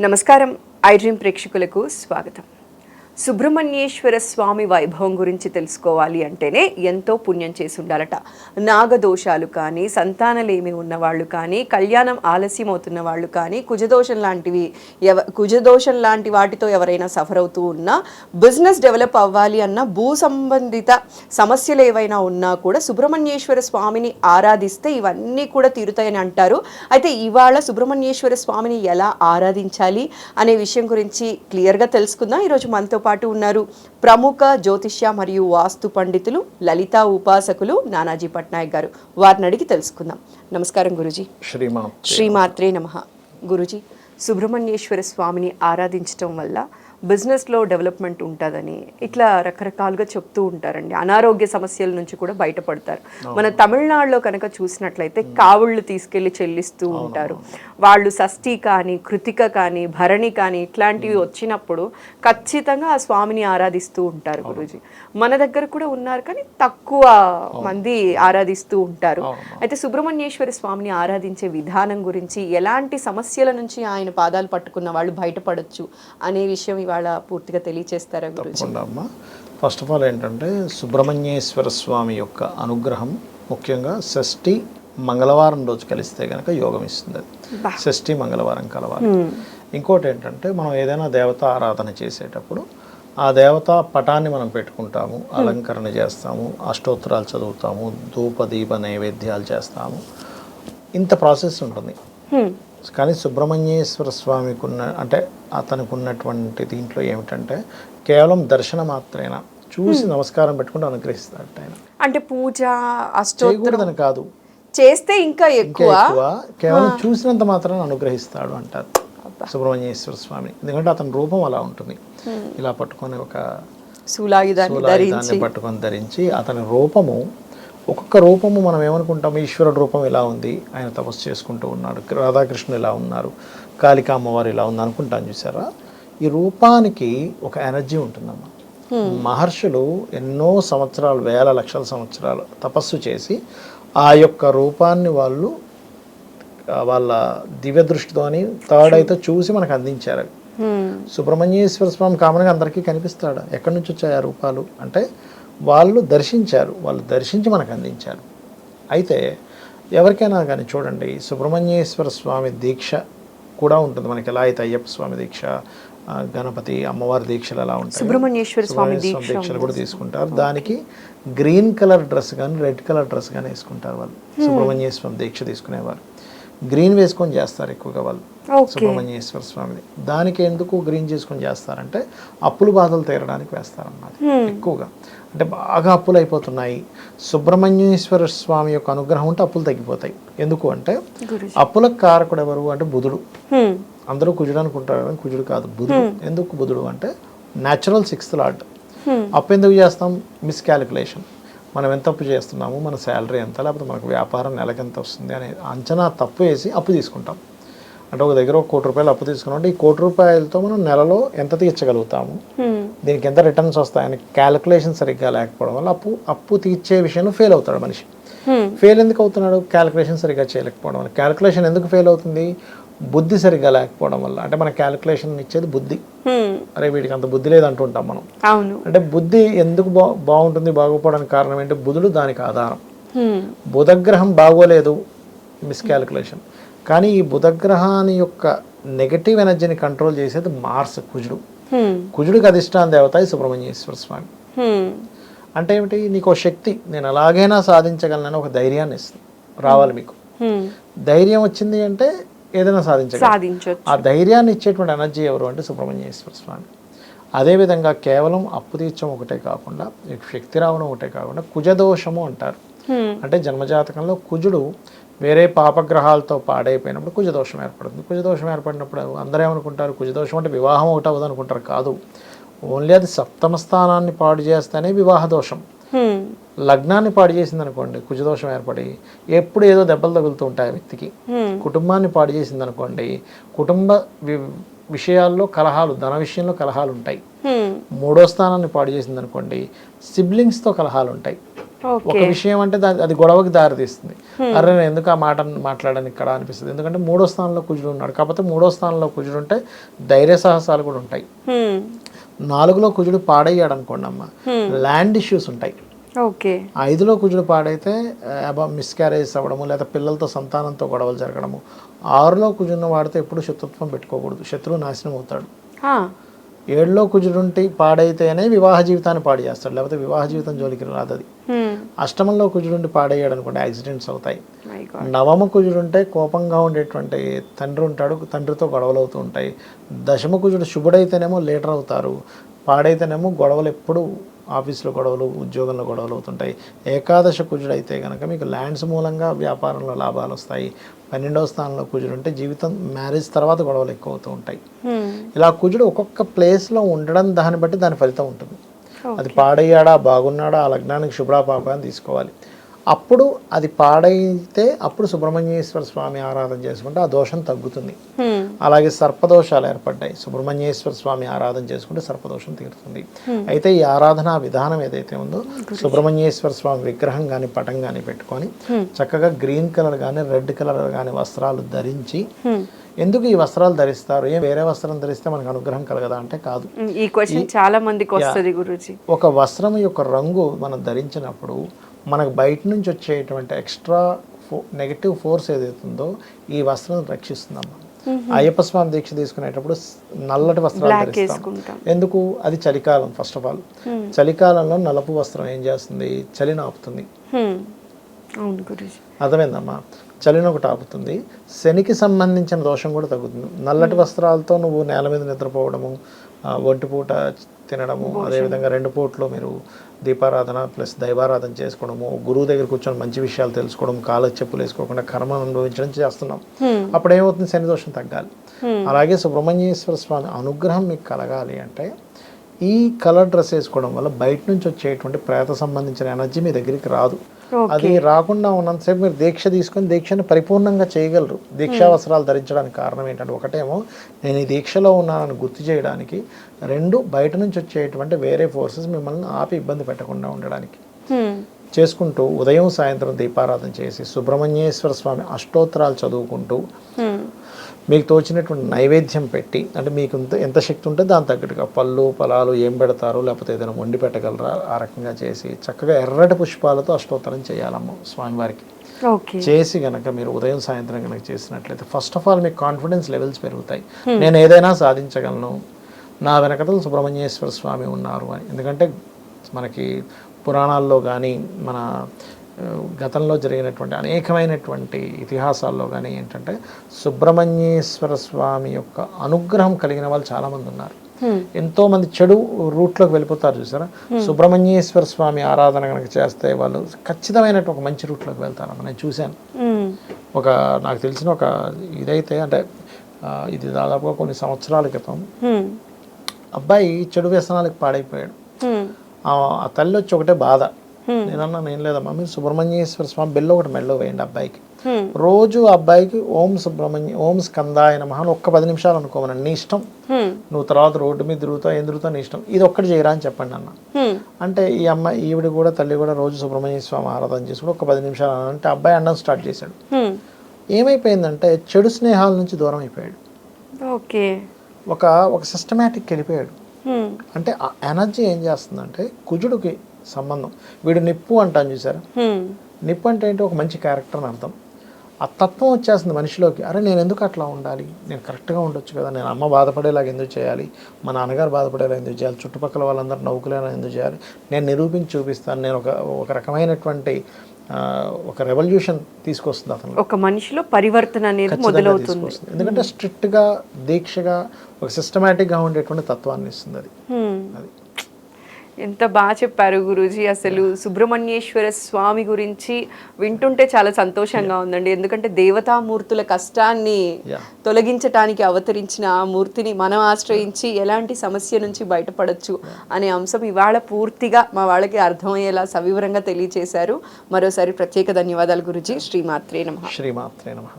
నమస్కారం. I dream ప్రేక్షకులకు స్వాగతం. సుబ్రహ్మణ్యేశ్వర స్వామి వైభవం గురించి తెలుసుకోవాలి అంటేనే ఎంతో పుణ్యం చేసి ఉండాలట. నాగదోషాలు కానీ, సంతానలేమి ఉన్నవాళ్ళు కానీ, కళ్యాణం ఆలస్యం అవుతున్న వాళ్ళు కానీ, కుజదోషం లాంటి వాటితో ఎవరైనా సఫర్ అవుతూ ఉన్నా, బిజినెస్ డెవలప్ అవ్వాలి అన్న భూ సంబంధిత సమస్యలు ఏవైనా ఉన్నా కూడా సుబ్రహ్మణ్యేశ్వర స్వామిని ఆరాధిస్తే ఇవన్నీ కూడా తీరుతాయని అంటారు. అయితే ఇవాళ సుబ్రహ్మణ్యేశ్వర స్వామిని ఎలా ఆరాధించాలి అనే విషయం గురించి క్లియర్గా తెలుసుకుందాం. ఈరోజు మనతో పాటు ఉన్నారు ప్రముఖ జ్యోతిష్య మరియు వాస్తు పండితులు, లలితా ఉపాసకులు నానాజీ పట్నాయక్ గారు. వారిని అడిగి తెలుసుకుందాం. నమస్కారం గురుజీ. శ్రీమాత్రే నమః. గురుజీ, సుబ్రహ్మణ్యేశ్వర స్వామిని ఆరాధించటం వల్ల బిజినెస్లో డెవలప్మెంట్ ఉంటుందని ఇట్లా రకరకాలుగా చెప్తూ ఉంటారండి. అనారోగ్య సమస్యల నుంచి కూడా బయటపడతారు. మన తమిళనాడులో కనుక చూసినట్లయితే కావుళ్ళు తీసుకెళ్లి చెల్లిస్తూ ఉంటారు. వాళ్ళు షష్ఠి కానీ, కృతిక కానీ, భరణి కానీ ఇట్లాంటివి వచ్చినప్పుడు ఖచ్చితంగా ఆ స్వామిని ఆరాధిస్తూ ఉంటారు గురూజీ. మన దగ్గర కూడా ఉన్నారు కానీ తక్కువ మంది ఆరాధిస్తూ ఉంటారు. అయితే సుబ్రహ్మణ్యేశ్వర స్వామిని ఆరాధించే విధానం గురించి, ఎలాంటి సమస్యల నుంచి ఆయన పాదాలు పట్టుకున్న వాళ్ళు బయటపడొచ్చు అనే విషయం ఇవాళ పూర్తిగా తెలియచేస్తారా గురూజీ? ఫస్ట్ ఆఫ్ ఆల్ ఏంటంటే సుబ్రహ్మణ్యేశ్వర స్వామి యొక్క అనుగ్రహం ముఖ్యంగా షష్ఠి మంగళవారం రోజు కలిస్తే కనుక యోగం ఇస్తుంది. అది షష్ఠి మంగళవారం కలవాలి. ఇంకోటి ఏంటంటే మనం ఏదైనా దేవత ఆరాధన చేసేటప్పుడు ఆ దేవత పటాన్ని మనం పెట్టుకుంటాము, అలంకరణ చేస్తాము, అష్టోత్తరాలు చదువుతాము, ధూప దీప నైవేద్యాలు చేస్తాము. ఇంత ప్రాసెస్ ఉంటుంది. కానీ సుబ్రహ్మణ్యేశ్వర స్వామికి అతనికి ఉన్నటువంటి దీంట్లో ఏమిటంటే కేవలం దర్శన మాత్రమేనా, చూసి నమస్కారం పెట్టుకుంటూ అనుగ్రహిస్తాడు ఆయన. అంటే పూజ అష్టోత్తరం కాదు, చేస్తే ఇంకా ఎక్కువ, కేవలం చూసినంత మాత్రాన్ని అనుగ్రహిస్తాడు అంటారు సుబ్రహ్మణ్యేశ్వర స్వామిని. ఎందుకంటే అతని రూపం అలా ఉంటుంది. ఇలా పట్టుకొని ఒక శూలాయుధాన్ని పట్టుకొని ధరించి అతని రూపము, ఒక్కొక్క రూపము మనం ఏమనుకుంటాము, ఈశ్వరుడు రూపం ఇలా ఉంది, ఆయన తపస్సు చేసుకుంటూ ఉన్నాడు, రాధాకృష్ణుడు ఇలా ఉన్నారు, కాళికా అమ్మవారు ఇలా ఉంది అనుకుంటాను. చూసారా, ఈ రూపానికి ఒక ఎనర్జీ ఉంటుందమ్మా. మహర్షులు ఎన్నో సంవత్సరాలు, వేల లక్షల సంవత్సరాలు తపస్సు చేసి ఆ యొక్క రూపాన్ని వాళ్ళు వాళ్ళ దివ్య దృష్టితోని థర్డ్ అయితే చూసి మనకు అందించారు. సుబ్రహ్మణ్యేశ్వర స్వామి కామన్గా అందరికీ కనిపిస్తాడు. ఎక్కడి నుంచి వచ్చాయి ఆ రూపాలు అంటే వాళ్ళు దర్శించారు, వాళ్ళు దర్శించి మనకు అందించారు. అయితే ఎవరికైనా కానీ చూడండి, సుబ్రహ్మణ్యేశ్వర స్వామి దీక్ష కూడా ఉంటుంది మనకి. ఎలా అయితే అయ్యప్ప స్వామి దీక్ష, గణపతి అమ్మవారి దీక్షలు ఎలా ఉంటాయి, సుబ్రహ్మణ్యేశ్వర స్వామి దీక్షలు కూడా తీసుకుంటారు. దానికి గ్రీన్ కలర్ డ్రెస్ కానీ రెడ్ కలర్ డ్రెస్ కానీ వేసుకుంటారు వాళ్ళు. సుబ్రహ్మణ్యేశ్వర దీక్ష తీసుకునేవారు గ్రీన్ వేసుకొని చేస్తారు ఎక్కువగా వాళ్ళు సుబ్రహ్మణ్యేశ్వర స్వామిని. దానికి ఎందుకు గ్రీన్ చేసుకొని చేస్తారంటే అప్పులు బాధలు తీరడానికి వేస్తారన్నమాట ఎక్కువగా. అంటే బాగా అప్పులు అయిపోతున్నాయి, సుబ్రహ్మణ్యేశ్వర స్వామి యొక్క అనుగ్రహం ఉంటే అప్పులు తగ్గిపోతాయి. ఎందుకు అంటే అప్పులకు కారకుడు ఎవరు అంటే బుధుడు. అందరూ కుజుడు అనుకుంటారు కానీ కుజుడు కాదు, బుధుడు. ఎందుకు బుధుడు అంటే న్యాచురల్ 6th లార్డ్. అప్పు ఎందుకు చేస్తాం? మిస్కాలిక్యులేషన్. మనం ఎంత అప్పు చేస్తున్నాము, మన శాలరీ ఎంత, లేకపోతే మనకు వ్యాపారం నెలకు ఎంత వస్తుంది అనే అంచనా తప్పు వేసి అప్పు తీసుకుంటాం. అంటే ఒక దగ్గర 1 కోటి రూపాయలు అప్పు తీసుకున్నాం అంటే ఈ 1 కోటి రూపాయలతో మనం నెలలో ఎంత తీర్చగలుగుతాము, దీనికి ఎంత రిటర్న్స్ వస్తాయని క్యాలిక్యులేషన్ సరిగ్గా లేకపోవడం వల్ల అప్పు తీర్చే విషయంలో ఫెయిల్ అవుతాడు మనిషి. ఫెయిల్ ఎందుకు అవుతున్నాడు? క్యాలిక్యులేషన్ సరిగ్గా చేయలేకపోవడం వల్ల. క్యాలిక్యులేషన్ ఎందుకు ఫెయిల్ అవుతుంది? బుద్ధి సరిగ్గా లేకపోవడం వల్ల. అంటే మన క్యాలిక్యులేషన్ ఇచ్చేది బుద్ధి. అరే వీడికి అంత బుద్ధి లేదు అంటుంటాం మనం. అంటే బుద్ధి ఎందుకు బాగుంటుంది, బాగోపోవడానికి కారణం ఏంటి? బుధుడు దానికి ఆధారం. బుధగ్రహం బాగోలేదు, మిస్కాలిక్యులేషన్. కానీ ఈ బుధగ్రహాన్ని యొక్క నెగటివ్ ఎనర్జీని కంట్రోల్ చేసేది మార్స్, కుజుడు. కుజుడికి అధిష్టాన దేవత సుబ్రహ్మణ్యేశ్వర స్వామి. అంటే ఏమిటి? నీకు ఒక శక్తి, నేను ఎలాగైనా సాధించగలనని ఒక ధైర్యాన్ని ఇస్తుంది. రావాలి మీకు ధైర్యం వచ్చింది అంటే ఏదైనా సాధించవచ్చు. ఆ ధైర్యాన్ని ఇచ్చేటువంటి ఎనర్జీ ఎవరు అంటే సుబ్రహ్మణ్యేశ్వర స్వామి. అదేవిధంగా కేవలం అప్పు తీర్చడం ఒకటే కాకుండా, శక్తి రావడం ఒకటే కాకుండా కుజదోషము అంటారు. అంటే జన్మజాతకంలో కుజుడు వేరే పాపగ్రహాలతో పాడైపోయినప్పుడు కుజదోషం ఏర్పడుతుంది. కుజదోషం ఏర్పడినప్పుడు అందరూ ఏమనుకుంటారు, కుజదోషం అంటే వివాహం ఒకటి అవ్వదు అనుకుంటారు. కాదు, ఓన్లీ అది 7వ స్థానాన్ని పాడు చేస్తేనే వివాహ దోషం. లగ్నాన్ని పాడు చేసింది అనుకోండి, కుజదోషం ఏర్పడి ఎప్పుడు ఏదో దెబ్బలు తగులుతూ ఉంటాయి వ్యక్తికి. కుటుంబాన్ని పాడు చేసింది అనుకోండి, కుటుంబ విషయాల్లో కలహాలు, ధన విషయంలో కలహాలు ఉంటాయి. హ్మ్. మూడో స్థానాన్ని పాడు చేసింది అనుకోండి, సిబ్లింగ్స్తో కలహాలు ఉంటాయి. ఒక విషయం అంటే అది గొడవకి దారితీస్తుంది. అరే నేను ఎందుకు ఆ మాట మాట్లాడాను ఇక్కడ అనిపిస్తుంది. ఎందుకంటే మూడో స్థానంలో కుజుడు ఉన్నాడు. కాకపోతే మూడో స్థానంలో కుజుడు ఉంటే ధైర్య సాహసాలు కూడా ఉంటాయి. 4లో కుజుడు పాడయ్యాడు అనుకోండి అమ్మ, ల్యాండ్ ఇష్యూస్ ఉంటాయి. 5లో కుజుడు పాడైతే మిస్క్యారేజ్ అవ్వడము, లేదా పిల్లలతో సంతానంతో గొడవలు జరగడము. 6లో కుజుడిని వాడితే ఎప్పుడు శత్రుత్వం పెట్టుకోకూడదు, శత్రువు నాశనం అవుతాడు. 7లో కుజుడుంటి పాడైతేనే వివాహ జీవితాన్ని పాడు చేస్తాడు, లేకపోతే వివాహ జీవితం జోలికి రాదు అది. అష్టమంలో కుజుడుండి పాడయ్యాడు అనుకోండి, యాక్సిడెంట్స్ అవుతాయి. 9మ కుజుడుంటే కోపంగా ఉండేటువంటి తండ్రి ఉంటాడు, తండ్రితో గొడవలు అవుతూ ఉంటాయి. 10మ కుజుడు శుభుడైతేనేమో లీడర్ అవుతారు, పాడైతేనేమో గొడవలు ఎప్పుడు ఆఫీస్లో గొడవలు, ఉద్యోగంలో గొడవలు అవుతుంటాయి. 11వ కుజుడు అయితే కనుక మీకు ల్యాండ్స్ మూలంగా వ్యాపారంలో లాభాలు వస్తాయి. 12వ స్థానంలో కుజుడు ఉంటే జీవితం, మ్యారేజ్ తర్వాత గొడవలు ఎక్కువ అవుతూ ఉంటాయి. ఇలా కుజుడు ఒక్కొక్క ప్లేస్లో ఉండడం దాన్ని బట్టి దాని ఫలితం ఉంటుంది. అది పాడయ్యాడా, బాగున్నాడా, ఆ లగ్నానికి శుభ్రా పాప అని తీసుకోవాలి. అప్పుడు అది పాడైతే అప్పుడు సుబ్రహ్మణ్యేశ్వర స్వామి ఆరాధన చేసుకుంటే ఆ దోషం తగ్గుతుంది. అలాగే సర్పదోషాలు ఏర్పడ్డాయి, సుబ్రహ్మణ్యేశ్వర స్వామి ఆరాధన చేసుకుంటే సర్పదోషం తీరుతుంది. అయితే ఈ ఆరాధనా విధానం ఏదైతే ఉందో, సుబ్రహ్మణ్యేశ్వర స్వామి విగ్రహం కానీ పటం కానీ పెట్టుకొని చక్కగా గ్రీన్ కలర్ కానీ రెడ్ కలర్ కానీ వస్త్రాలు ధరించి, ఎందుకు ఈ వస్త్రాలు ధరిస్తారు, వేరే వస్త్రం ధరిస్తే మనకు అనుగ్రహం కలగదా అంటే కాదు. ఈ క్వశ్చన్ చాలా మందికి వస్తుంది గురూజీ. ఒక వస్త్రం యొక్క రంగు మనం ధరించినప్పుడు మనకు బయట నుంచి వచ్చేటువంటి ఎక్స్ట్రా నెగటివ్ ఫోర్స్ ఏదైతుందో ఈ వస్త్రం రక్షిస్తుందమ్మా. అయ్యప్ప స్వామి దీక్ష తీసుకునేటప్పుడు నల్లటి వస్త్రాలు ధరిస్తాం. ఎందుకు? అది చలికాలం. ఫస్ట్ ఆఫ్ ఆల్ చలికాలంలో నలుపు వస్త్రం ఏం చేస్తుంది, చలిని ఆపుతుంది. అర్థమైందమ్మా, చలిని ఒకటి ఆపుతుంది. శనికి సంబంధించిన దోషం కూడా తగ్గుతుంది. నల్లటి వస్త్రాలతో నువ్వు నేల మీద నిద్రపోవడము, ఒంటిపూట తినడము, అదేవిధంగా 2 పూట్లు మీరు దీపారాధన ప్లస్ దైవారాధన చేసుకోవడము, గురువు దగ్గర కూర్చొని మంచి విషయాలు తెలుసుకోవడం, కాళ్ళకి చెప్పులు వేసుకోకుండా కర్మ అనుభవించడం చేస్తున్నాం. అప్పుడు ఏమవుతుంది, శని దోషం తగ్గాలి. అలాగే సుబ్రహ్మణ్యేశ్వర స్వామి అనుగ్రహం మీకు కలగాలి అంటే ఈ కలర్ డ్రెస్ వేసుకోవడం వల్ల బయట నుంచి వచ్చేటువంటి ప్రేత సంబంధించిన ఎనర్జీ మీ దగ్గరికి రాదు. అది రాకుండా ఉన్నంతసేపు మీరు దీక్ష తీసుకొని దీక్షను పరిపూర్ణంగా చేయగలరు. దీక్షా వస్త్రాలు ధరించడానికి కారణం ఏంటంటే, ఒకటేమో నేను ఈ దీక్షలో ఉన్నానని గుర్తు చేయడానికి, 2 బయట నుంచి వచ్చేటువంటి వేరే ఫోర్సెస్ మిమ్మల్ని ఆపి ఇబ్బంది పెట్టకుండా ఉండడానికి చేసుకుంటూ ఉదయం సాయంత్రం దీపారాధన చేసి సుబ్రహ్మణ్యేశ్వర స్వామి అష్టోత్తరాలు చదువుకుంటూ మీకు తోచినటువంటి నైవేద్యం పెట్టి, అంటే మీకు ఎంత శక్తి ఉంటే దాని తగ్గట్టుగా పళ్ళు ఫలాలు ఏం పెడతారు, లేకపోతే ఏదైనా వండి పెట్టగలరా, ఆ రకంగా చేసి చక్కగా ఎర్రటి పుష్పాలతో అష్టోత్తరం చేయాలమ్మ స్వామివారికి. చేసి గనక మీరు ఉదయం సాయంత్రం కనుక చేసినట్లయితే ఫస్ట్ ఆఫ్ ఆల్ మీకు కాన్ఫిడెన్స్ లెవెల్స్ పెరుగుతాయి. నేను ఏదైనా సాధించగలను, నా వెనకతలు సుబ్రహ్మణ్యేశ్వర స్వామి ఉన్నారు అని. ఎందుకంటే మనకి పురాణాల్లో కానీ మన గతంలో జరిగినటువంటి అనేకమైనటువంటి ఇతిహాసాల్లో కానీ ఏంటంటే, సుబ్రహ్మణ్యేశ్వర స్వామి యొక్క అనుగ్రహం కలిగిన వాళ్ళు చాలామంది ఉన్నారు. ఎంతో మంది చెడు రూట్లోకి వెళ్ళిపోతారు చూసారా, సుబ్రహ్మణ్యేశ్వర స్వామి ఆరాధన కనుక చేస్తే వాళ్ళు ఖచ్చితమైనటువంటి ఒక మంచి రూట్లోకి వెళ్తారమ్మ. నేను చూశాను. నాకు తెలిసిన ఒక ఇదైతే, అంటే ఇది దాదాపుగా కొన్ని సంవత్సరాల క్రితం అబ్బాయి చెడు వ్యసనాలకు పాడైపోయాడు. ఆ తల్లి వచ్చి ఒకటే బాధ, నేనన్నా నేను లేదమ్మా, మీరు సుబ్రహ్మణ్యేశ్వర స్వామి బెల్లు ఒకటి మెల్లో వేయండి అబ్బాయికి. రోజు అబ్బాయికి ఓం స్కందాయ నమః అని ఒక్క 10 నిమిషాలు అనుకోమనండి, నీ ఇష్టం, నువ్వు తర్వాత రోడ్డు మీద తిరుగుతావు, ఏం తిరుగుతావు నీ ఇష్టం, ఇది ఒక్కటి చేయరా అని చెప్పండి అన్న. అంటే ఈ అమ్మాయి, ఈవిడ కూడా తల్లి కూడా రోజు సుబ్రహ్మణ్య స్వామి ఆరాధన చేసుకుని ఒక 10 నిమిషాలు అంటే అబ్బాయి అనడం స్టార్ట్ చేశాడు. ఏమైపోయిందంటే చెడు స్నేహాల నుంచి దూరం అయిపోయాడు. ఒక సిస్టమేటిక్ వెళ్ళిపోయాడు. అంటే ఆ ఎనర్జీ ఏం చేస్తుందంటే, కుజుడికి సంబంధం, వీడు నిప్పు అంటాను చూసారా, నిప్పు అంటే ఏంటి, ఒక మంచి క్యారెక్టర్ అని అర్థం. ఆ తత్వం వచ్చేస్తుంది మనిషిలోకి. అరే నేను ఎందుకు అట్లా ఉండాలి, నేను కరెక్ట్గా ఉండొచ్చు కదా, నేను అమ్మ బాధపడేలాగా ఎందుకు చేయాలి, మా నాన్నగారు బాధపడేలా ఎందుకు చేయాలి, చుట్టుపక్కల వాళ్ళందరూ నవ్వుకులేలా ఎందుకు చేయాలి, నేను నిరూపించి చూపిస్తాను, నేను ఒక రకమైనటువంటి ఒక రెవల్యూషన్ తీసుకొస్తుంది అతను, ఒక మనిషిలో పరివర్తన అనేది మొదలవుతుంది. ఎందుకంటే స్ట్రిక్ట్గా దీక్షగా ఒక సిస్టమేటిక్గా ఉండేటువంటి తత్వాన్ని ఇస్తుంది అది. ఎంత బాగా చెప్పారు గురూజీ. అసలు సుబ్రహ్మణ్యేశ్వర స్వామి గురించి వింటుంటే చాలా సంతోషంగా ఉందండి. ఎందుకంటే దేవతామూర్తుల కష్టాన్ని తొలగించటానికి అవతరించిన ఆ మూర్తిని మనం ఆశ్రయించి ఎలాంటి సమస్య నుంచి బయటపడచ్చు అనే అంశం ఇవాళ పూర్తిగా మా వాళ్ళకి అర్థమయ్యేలా సవివరంగా తెలియచేశారు. మరోసారి ప్రత్యేక ధన్యవాదాలు గురూజీ. శ్రీమాత్రే నమః. శ్రీమాత్రే నమః.